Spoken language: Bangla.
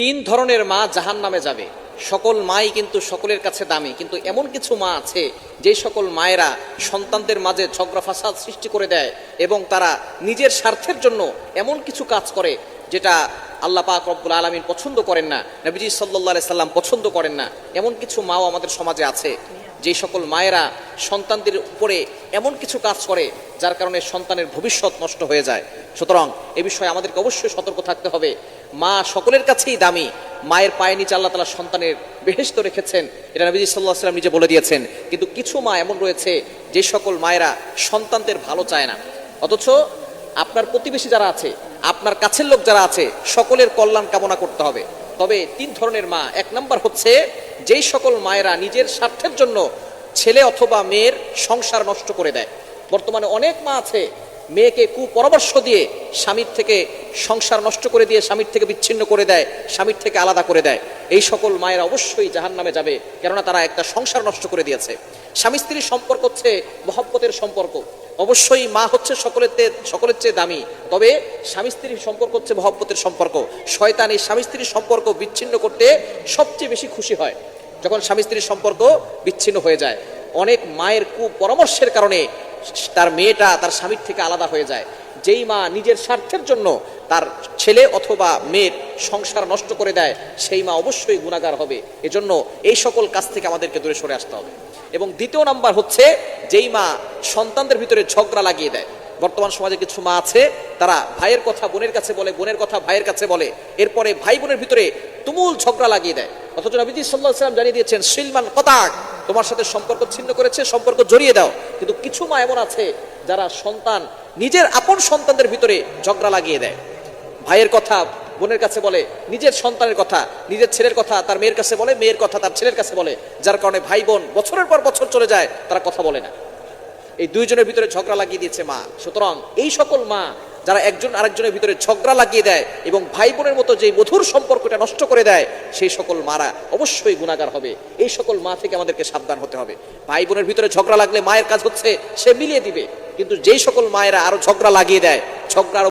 তিন ধরনের মা জাহান্নামে যাবে। সকল মাই কিন্তু সকলের কাছে দামি, কিন্তু এমন কিছু মা আছে যে সকল মায়েরা সন্তানদের মাঝে ঝগড়া ফাসাদ সৃষ্টি করে দেয় এবং তারা নিজের স্বার্থের জন্য এমন কিছু কাজ করে যেটা আল্লাহ পাক রব্বুল আলামিন পছন্দ করেন না, নবীজি সাল্লাল্লাহু আলাইহি সাল্লাম পছন্দ করেন না। এমন কিছু মাও আমাদের সমাজে আছে যে সকল মায়েরা সন্তানদের উপরে এমন কিছু কাজ করে যার কারণে সন্তানের ভবিষ্যৎ নষ্ট হয়ে যায়। সুতরাং এ বিষয়ে আমাদেরকে অবশ্যই সতর্ক থাকতে হবে। মা সকলের কাছেই দামি, মায়ের পায়ে নিচে আল্লাহ তাআলা সন্তানের বেহেশত রেখেছেন, এটা নবী সাল্লাল্লাহু আলাইহি ওয়াসাল্লাম নিজে বলে দিয়েছেন। কিন্তু কিছু মা এমন রয়েছে যে সকল মায়েরা সন্তানদের ভালো চায় না, অথচ আপনার প্রতিবেশী যারা আছে, আপনার কাছের লোক যারা আছে, সকলের কল্যাণ কামনা করতে হবে। তবে তিন ধরনের মা, এক নাম্বার হচ্ছে যেই সকল মায়েরা নিজের স্বার্থের জন্য ছেলে অথবা মেয়ের সংসার নষ্ট করে দেয়। বর্তমানে অনেক মা আছে মেয়েকে কুপরামর্শ দিয়ে স্বামীর থেকে সংসার নষ্ট করে দিয়ে স্বামীর থেকে বিচ্ছিন্ন করে দেয়, স্বামীর থেকে আলাদা করে দেয়। এই সকল মায়েরা অবশ্যই জাহান্নামে যাবে, কেননা তারা একটা সংসার নষ্ট করে দিয়েছে। স্বামী স্ত্রীর সম্পর্ক হচ্ছে মহব্বতের সম্পর্ক। অবশ্যই মা হচ্ছে সকলের চেয়ে দামি, তবে স্বামী স্ত্রীর সম্পর্ক হচ্ছে মহব্বতের সম্পর্ক। শয়তান এই স্বামী স্ত্রীর সম্পর্ক বিচ্ছিন্ন করতে সবচেয়ে বেশি খুশি হয় যখন স্বামী স্ত্রীর সম্পর্ক বিচ্ছিন্ন হয়ে যায়। অনেক মায়ের কুপরামর্শের কারণে তার মেয়েটা তার স্বামীর থেকে আলাদা হয়ে যায়। যেই মা নিজের স্বার্থের জন্য তার ছেলে অথবা মেয়ের সংসার নষ্ট করে দেয়, সেই মা অবশ্যই গুনাহগার হবে। এজন্য এই সকল কাজ থেকে আমাদেরকে দূরে সরে আসতে হবে। এবং দ্বিতীয় নাম্বার হচ্ছে যেই মা সন্তানদের ভিতরে ঝগড়া লাগিয়ে দেয়। বর্তমান সমাজে কিছু মা আছে তারা ভাইয়ের কথা বোনের কাছে বলে, বোনের কথা ভাইয়ের কাছে বলে, এরপরে ভাই বোনের ভিতরে তুমুল ঝগড়া লাগিয়ে দেয়। অথচ নবীজি সাল্লাল্লাহু আলাইহি ওয়াসাল্লাম জানিয়ে দিয়েছেন, সিলমান কতাক, তোমার সাথে সম্পর্ক ছিন্ন করেছে, সম্পর্ক জড়িয়ে দাও। কিন্তু কিছু মা এমন আছে যারা সন্তান, নিজের আপন সন্তানদের ভিতরে ঝগড়া লাগিয়ে দেয়। ভাইয়ের কথা বোনের কাছে বলে, নিজের সন্তানের কথা, নিজের ছেলের কথা তার মেয়ের কাছে বলে, মেয়ের কথা তার ছেলের কাছে বলে, যার কারণে ভাই বোন বছরের পর বছর চলে যায়, তারা কথা বলে না। এই দুইজনের ভিতরে ঝগড়া লাগিয়ে দিয়েছে মা। সুতরাং এই সকল মা যারা একজন আরেকজনের ভিতরে ঝগড়া লাগিয়ে দেয় এবং ভাই বোনের মতো যে মধুর সম্পর্কটা নষ্ট করে দেয়, সেই সকল মারা অবশ্যই গুনাহগার হবে। এই সকল মা থেকে আমাদেরকে সাবধান হতে হবে। ভাই বোনের ভিতরে ঝগড়া লাগলে মায়ের কাজ হচ্ছে সে মিলিয়ে দিবে, কিন্তু যেই সকল মায়েরা আরো ঝগড়া লাগিয়ে দেয়, ঝগড়া